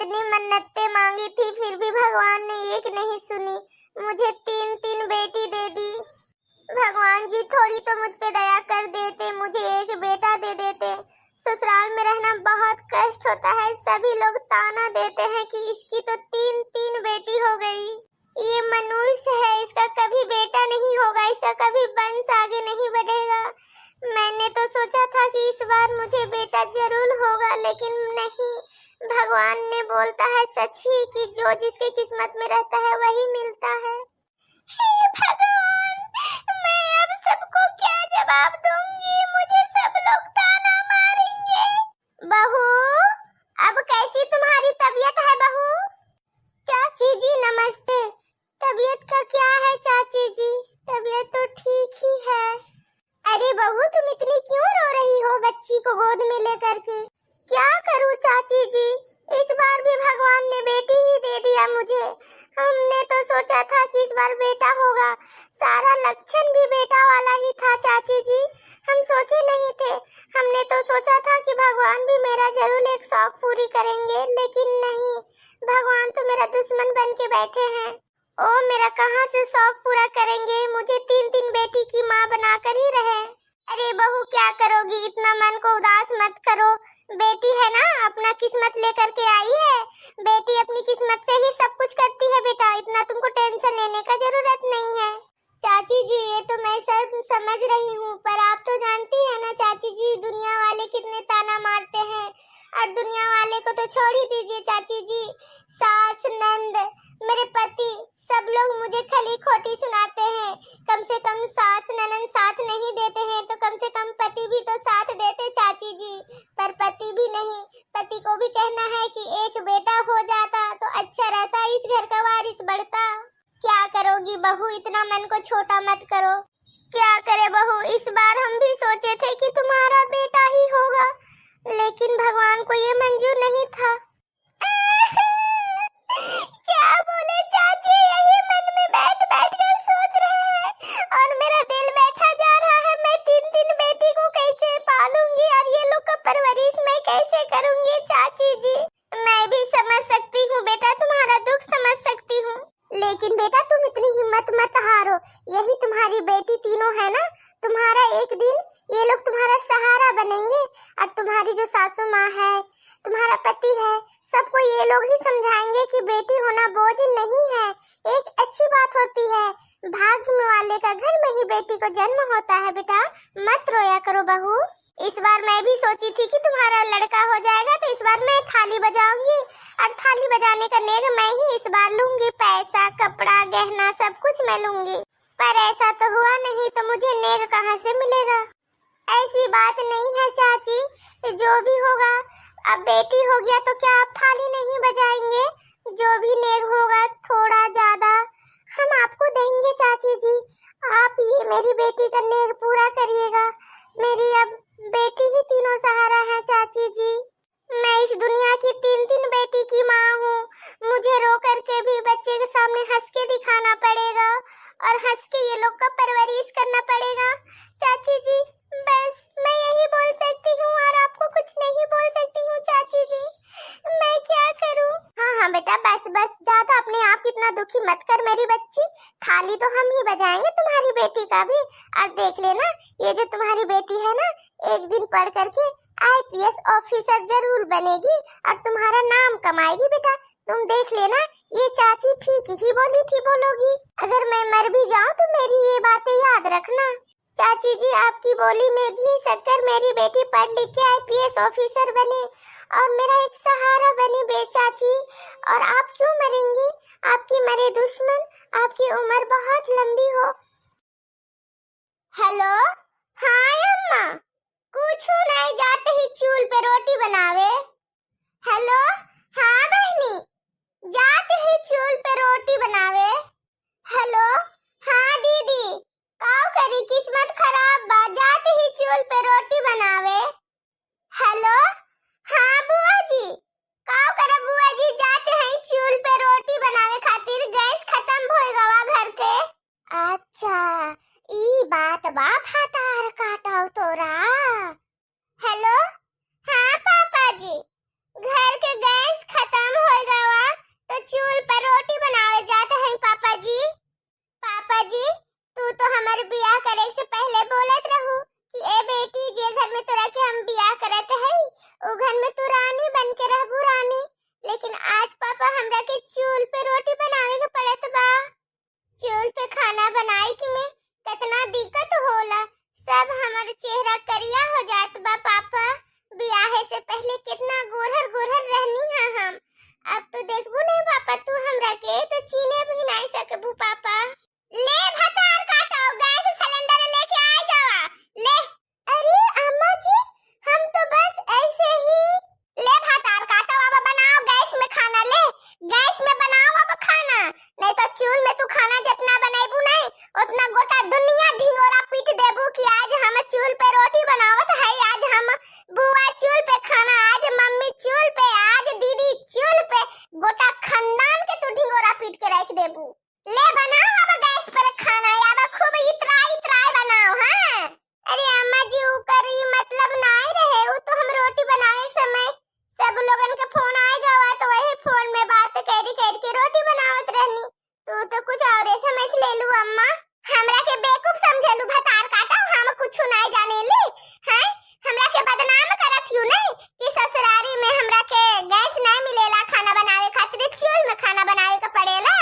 इतनी मन्नतें मांगी थी फिर भी भगवान ने एक नहीं सुनी, मुझे 3-3 बेटी दे दी। भगवान जी थोड़ी तो मुझ पे दया कर देते, मुझे एक बेटा दे देते। ससुराल में रहना बहुत कष्ट होता है, सभी लोग ताना देते हैं कि इसकी तो 3-3 बेटी हो गई। ये मनुष्य है, इसका कभी बेटा नहीं होगा, इसका कभी वंश आगे नहीं बढ़ेगा। मैंने तो सोचा था कि इस बार मुझे बेटा जरूर होगा, लेकिन नहीं। भगवान ने बोलता है सच ही कि जो जिसके किस्मत में रहता है वही मिलता है। हे भगवान, मैं अब सबको क्या जवाब दूंगी? मुझे सब लोग ताना मारेंगे। बहू, अब कैसी तुम्हारी तबीयत है बहू? चाची जी नमस्ते। तबीयत का क्या है चाची जी? तबीयत तो ठीक ही है। अरे बहू, तुम इतनी क्यों रो रही हो बच्ची को गोद में लेकर के? क्या करूं चाची जी, इस बार भी भगवान ने बेटी ही दे दिया मुझे। हमने तो सोचा था कि इस बार बेटा होगा, सारा लक्षण भी बेटा वाला ही था चाची जी। हम सोचे नहीं थे, हमने तो सोचा था कि भगवान भी मेरा जरूर एक शौक पूरी करेंगे, लेकिन नहीं, भगवान तो मेरा दुश्मन बन के बैठे हैं। ओ मेरा कहाँ से शौक पूरा करेंगे, मुझे 3-3 बेटी की माँ बनाकर ही रहे। अरे बहू क्या करोगी, इतना मन को उदास मत करो। बेटी है ना, अपना किस्मत लेकर के आई है। बेटी अपनी किस्मत से ही सब कुछ करती है बेटा, इतना तुमको टेंशन लेने का जरूरत नहीं है। चाची जी ये तो मैं सब समझ रही हूँ, पर आप तो जानती है ना चाची जी, दुनिया वाले कितने ताना मारते हैं। और दुनिया वाले को तो छोड़ ही दीजिए चाची जी, सास नंद मेरे पति सब लोग मुझे खली खोटी सुनाते हैं। कम से कम सास ननद साथ नहीं देते हैं तो कम से कम पति भी तो साथ देते चाची जी, पर पति भी नहीं। पति को भी कहना है कि एक बेटा हो जाता तो अच्छा रहता, इस घर का वारिस बढ़ता। क्या करोगी बहू, इतना मन को छोटा मत करो। क्या करे बहू, इस बार हम भी सोचे थे कि तुम्हारा बेटा ही होगा, लेकिन भगवान को ये मंजूर नहीं था। क्या बोले चाची, यही मन में बैठ बैठ कर सोच रहे हैं और मेरा दिल बैठा जा रहा है। मैं 3-3 बेटी को कैसे पालूंगी और ये लोग का परवरिश मैं कैसे करूंगी चाची जी? मैं भी समझ सकती हूँ बेटा, तुम्हारा दुख समझ सकती हूँ, लेकिन बेटा तुम इतनी हिम्मत मत हारो। यही तुम्हारी बेटी तीनों है ना, तुम्हारा एक दिन ये लोग तुम्हारा सहारा बनेंगे। और तुम्हारी जो सासू माँ है, तुम्हारा पति है, सबको ये लोग ही समझाएंगे कि बेटी होना बोझ नहीं है, एक अच्छी बात होती है। भाग्य वाले का घर में ही बेटी को जन्म होता है बेटा, मत रोया करो बहू। इस बार मैं भी सोची थी कि तुम्हारा लड़का हो जाएगा तो इस बार मैं थाली बजाऊंगी, और थाली बजाने का नेग मैं ही इस बार लूंगी। पैसा कपड़ा गहना सब कुछ मैं लूंगी, पर ऐसा तो हुआ नहीं, तो मुझे नेग कहाँ से मिलेगा? ऐसी बात नहीं है चाची, जो भी होगा, अब बेटी हो गया तो क्या आप थाली नहीं बजाएंगे? जो भी नेग होगा थोड़ा ज्यादा हम आपको देंगे चाची जी। आप ये मेरी बेटी का नेग पूरा करिएगा। मेरी अब बेटी ही तीनों सहारा है चाची जी। मैं इस दुनिया की 3-3 बेटी की माँ हूँ, मुझे रो करके भी बच्चे के सामने हंस के दिखाना पड़ेगा और हंस के ये लोग का परवरिश करना पड़ेगा चाची जी। बस मैं यही बोल सकती हूँ और आपको कुछ नहीं बोल सकती हूँ चाची जी, मैं क्या करूँ? हाँ बेटा बस बस, ज्यादा अपने आप इतना दुखी मत कर मेरी बच्ची। थाली तो हम ही बजाएंगे तुम्हारी बेटी का भी, और देख लेना ये जो तुम्हारी बेटी है ना, एक दिन पढ़ करके IPS ऑफिसर जरूर बनेगी और तुम्हारा नाम कमाएगी बेटा। तुम देख लेना, ये चाची ठीक ही बोली थी बोलोगी। अगर मैं मर भी जाऊँ तो मेरी ये बातें याद रखना चाची जी। आपकी बोली में घी शक्कर, मेरी बेटी पढ़ लिख के IPS ऑफिसर बने और मेरा एक सहारा बने बे चाची। और आप क्यों मरेंगी? आपकी मरे दुश्मन, आपकी उम्र बहुत लंबी हो। हेलो, हाँ अम्मा, कुछ नहीं, जाते ही चूल्हे पे रोटी बनावे। हेलो, हाँ बहनी, जाते ही चूल्हे पे रोटी बनावे। हेलो, हाँ दीदी, काव करी किस्मत खराब बा, जाते ही चूल्हे पे रोटी बनावे। हेलो, हाँ बुआ जी, काव करा बुआ जी, जाते हैं चूल्हे पे रोटी बनावे खातिर, गैस खत्म हो गवा घर के। अच्छा ई बात बा, भातार काटाव तोरा। हेलो, हाँ पापा जी, घर के गैस खत्म हो गोटा खानदान के तू ढिंगोरा पीट के रख देबू। ले बनाओ अब गैस पर खाना, अब खूब इतराई इतराई बनाओ। हाँ अरे अम्मा जी ऊ करी मतलब नहीं रहे, ऊ तो हम रोटी बनाए समय सब लोगन के फोन आएगा हुआ तो वही फोन में बात करी के रोटी बनावत रहनी। तू तो कुछ और समझ ले लू अम्मा, हमरा के बेवकूफ समझलू भतार काटा, हम कुछ नहीं जाने ले। हैं हमरा के बदनाम करत यू नहीं कि ससुरारी में हमरा के गैस नहीं मिलेला खाना बनावे खातिर, चूल्हे में खाना बनावे के पड़ेला।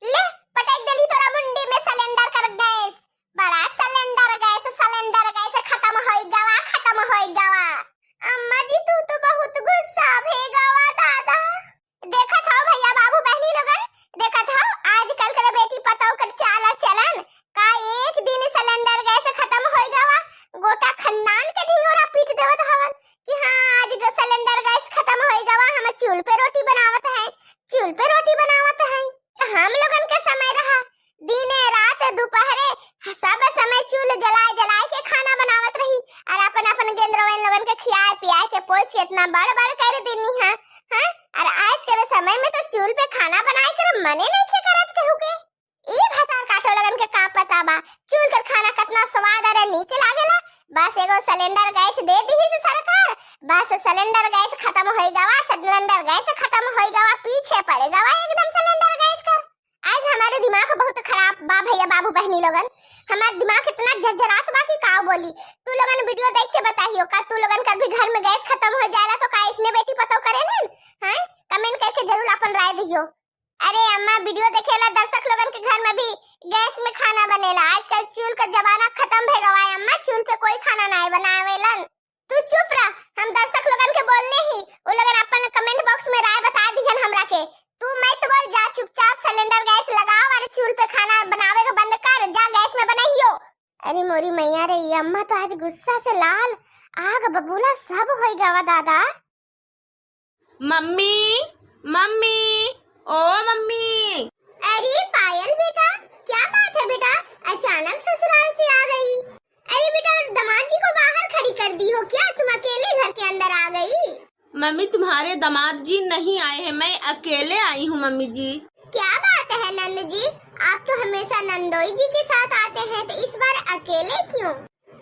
ले पटक दली तोरा मुंडी में सिलेंडर कर गैस, बड़ा सिलेंडर गैस खत्म होई गवा। अम्मा जी तू तो बहुत गुस्सा भेगावा दादा। देखत हो भैया बाबू बहनी लोगन, देखत हो आजकल के बेटी पतों कर चाल और चलन का एक दिन सिलेंडर गैस खत्म होई गवा, गोटा खानदान के ढिंगोरा पीट देवत हवन कि हां आज सिलेंडर गैस खत्म होई गवा, हम चूल्हे पे रोटी बनावत है। हम लोगन के समय रहा दिने रात दोपहरे सब समय चूल्हे जलाए के खाना बनावत रही और अपन गेंद्रवन लोगन के खियाए पियाए के पोछ के इतना बड़ कर देनी है। हैं और आज के समय में तो चूल्हे पे खाना बनाए कर मने नहीं खे करत कहू के। ई भतार काटो लगन के का पता बा चूल्हे के खाना कितना स्वाद और नीक लागेला। बस एगो सिलेंडर गैस दे दी है सरकार, बस सिलेंडर गैस खत्म होई गवा, पीछे पड़े गवा एकदम सिलेंडर गैस का। आज हमारे दिमाग बहुत खराब बा भैया बाबू बहनी लोगन, हमारा दिमाग इतना झरझरात बा कि का बोली। तू लोगन वीडियो देख के बताइयो का तू लोगन का भी घर में गैस खत्म हो जाला तो का इसने बेटी पतो करे ना। हैं कमेंट करके जरूर अपन राय दियो। अरे अम्मा वीडियो देखेला दर्शक लोगन के घर में भी गैस में खाना बनेला, आजकल चूल्हे का जमाना खत्म भे गवा अम्मा, चूल्हे पे कोई खाना नहीं बनावेलन। तू चुप रह, हम दर्शक लोगन के बोलने ही वो लोगन अपन कमेंट बॉक्स में राय बता दिहन हमरा के। तू मत बोल, जा चुपचाप सिलेंडर गैस लगाओ और चूल्हे पे खाना बनावे का बंद कर, जा गैस में बनाइयो। अरे मोरी मैया रे अम्मा तो आज गुस्सा से लाल आग बबूला सब होई गवा दादा। मम्मी ओ मम्मी। अरे पायल बेटा क्या बात है बेटा, अचानक ससुराल से आ गई। अरे बेटा दामाद जी को बाहर खड़ी कर दी हो क्या, तुम अकेले घर के अंदर आ गई? मम्मी तुम्हारे दामाद जी नहीं आए हैं, मैं अकेले आई हूँ मम्मी जी। क्या बात है नंद जी, आप तो हमेशा नंदोई जी के साथ आते हैं तो इस बार अकेले क्यों?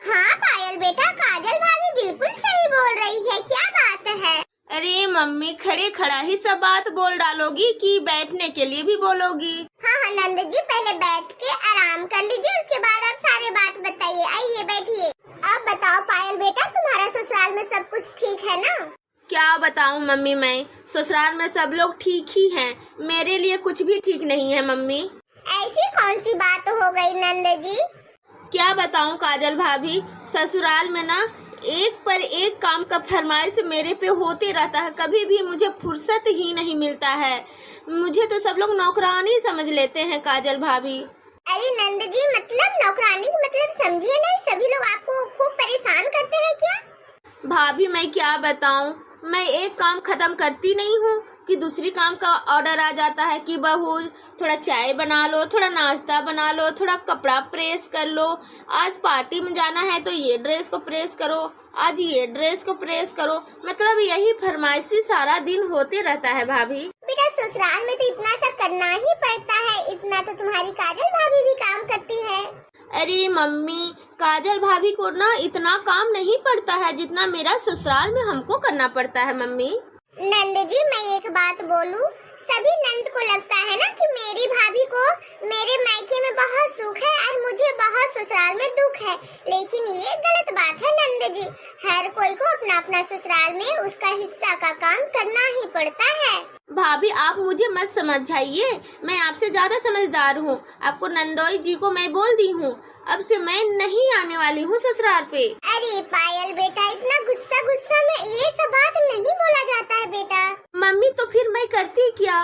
हाँ पायल बेटा काजल भाभी बिल्कुल सही बोल रही है, क्या बात है? अरे मम्मी खड़े खड़ा ही सब बात बोल डालोगी कि बैठने के लिए भी बोलोगी? हाँ नंद जी पहले बैठ के आराम कर लीजिए, उसके बाद आप सारे बात बताइए। आइए बैठिए। अब बताओ पायल बेटा तुम्हारा ससुराल में सब कुछ ठीक है ना? क्या बताऊं मम्मी, मैं ससुराल में सब लोग ठीक ही हैं, मेरे लिए कुछ भी ठीक नहीं है मम्मी। ऐसी कौन सी बात हो गई नंद जी? क्या बताऊं काजल भाभी, ससुराल में ना एक पर एक काम का फरमाइश मेरे पे होते रहता है, कभी भी मुझे फुर्सत ही नहीं मिलता है। मुझे तो सब लोग नौकरानी समझ लेते हैं काजल भाभी। अरे नंद जी मतलब नौकरानी मतलब समझे नहीं, सभी लोग आपको खूब परेशान करते हैं क्या? भाभी मैं क्या बताऊं, मैं एक काम खत्म करती नहीं हूँ कि दूसरी काम का ऑर्डर आ जाता है कि बहू थोड़ा चाय बना लो, थोड़ा नाश्ता बना लो, थोड़ा कपड़ा प्रेस कर लो, आज पार्टी में जाना है तो ये ड्रेस को प्रेस करो, आज ये ड्रेस को प्रेस करो, मतलब यही फरमाइशी सारा दिन होते रहता है भाभी। बेटा ससुराल में तो इतना सा करना ही पड़ता है, इतना तो तुम्हारी काजल भाभी भी काम करती है। अरे मम्मी काजल भाभी को ना इतना काम नहीं पड़ता है जितना मेरा ससुराल में हमको करना पड़ता है मम्मी। नंद जी मैं एक बात बोलूं, सभी नंद को लगता है ना कि मेरी भाभी को मेरे मायके में बहुत सुख है और मुझे बहुत ससुराल में दुख है, लेकिन ये गलत बात है नंद जी। हर कोई को अपना अपना ससुराल में उसका हिस्सा का काम करना ही पड़ता है। भाभी आप मुझे मत समझाइए, मैं आपसे ज्यादा समझदार हूँ, आपको नंदोई जी को मैं बोल दी हूँ, अब से मैं नहीं आने वाली हूँ ससुराल पे। अरे पायल बेटा इतना गुस्सा में ये सब बात नहीं बोला जाता है बेटा। मम्मी तो फिर मैं करती क्या,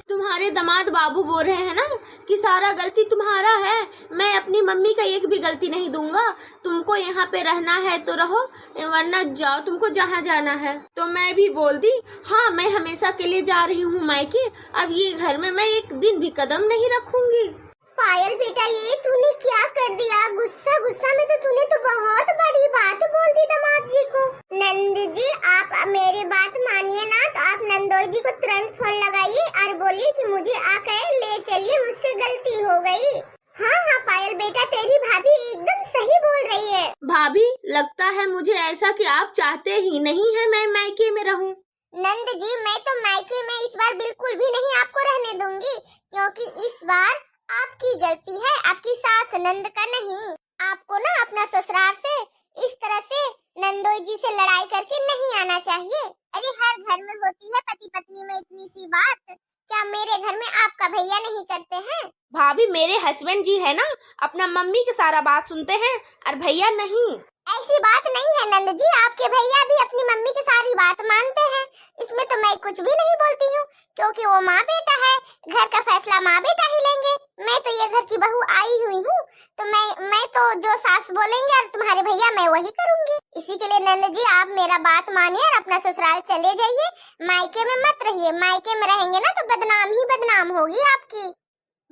तुम्हारे दामाद बाबू बोल रहे हैं ना कि सारा गलती तुम्हारा है, मैं अपनी मम्मी का एक भी गलती नहीं दूंगा, तुमको यहाँ पे रहना है तो रहो वरना जाओ, तुमको जहाँ जाना है। तो मैं भी बोल दी हाँ मैं हमेशा के लिए जा रही हूँ मायके, अब ये घर में मैं एक दिन भी कदम नहीं रखूंगी। पायल बेटा, ये तूने क्या कर दिया? गुस्सा गुस्सा में तो तूने तो बहुत बड़ी बात बोल दी दामाद जी को। नंद जी आप मेरी बात मानिए ना, तो आप नंदोई जी को तुरंत फोन लगाइए और बोलिए कि मुझे आकर ले चलिए, मुझसे गलती हो गई। हाँ हाँ पायल बेटा, तेरी भाभी एकदम सही बोल रही है। भाभी लगता है मुझे ऐसा कि आप चाहते ही नहीं है मैं मायके में रहूं। नंद जी मैं तो मायके में इस बार बिल्कुल भी नहीं आपको रहने दूंगी, क्योंकि इस बार आपकी गलती है, आपकी सास नंद का नहीं। आपको ना अपना ससुराल से इस तरह से नंदोई जी से लड़ाई करके नहीं आना चाहिए। अरे हर घर में होती है पति पत्नी में इतनी सी बात, क्या मेरे घर में आपका भैया नहीं करते हैं? भाभी मेरे हस्बैंड जी है ना, अपना मम्मी के सारा बात सुनते हैं और भैया नहीं। ऐसी बात नहीं है नंद जी, आपके भैया भी अपनी मम्मी की सारी बात मानते हैं। इसमें तो मैं कुछ भी नहीं बोलती हूँ, क्योंकि वो माँ बेटा है, घर का फैसला माँ बेटा ही लेंगे। मैं तो ये घर की बहू आई हुई हूँ, तो मैं तो जो सास बोलेंगे और तुम्हारे भैया मैं वही करूँगी। इसी के लिए नंद जी आप मेरा बात मानिए और अपना ससुराल चले जाइए, मायके में मत रहिए। मायके में रहेंगे ना तो बदनाम ही बदनाम होगी आपकी।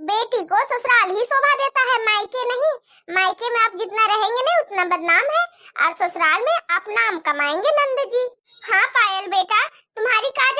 बेटी को ससुराल ही शोभा देता है, मायके नहीं। मायके में आप जितना रहेंगे ना उतना बदनाम है, और ससुराल में आप नाम कमाएंगे नंद जी। हाँ पायल बेटा, तुम्हारी का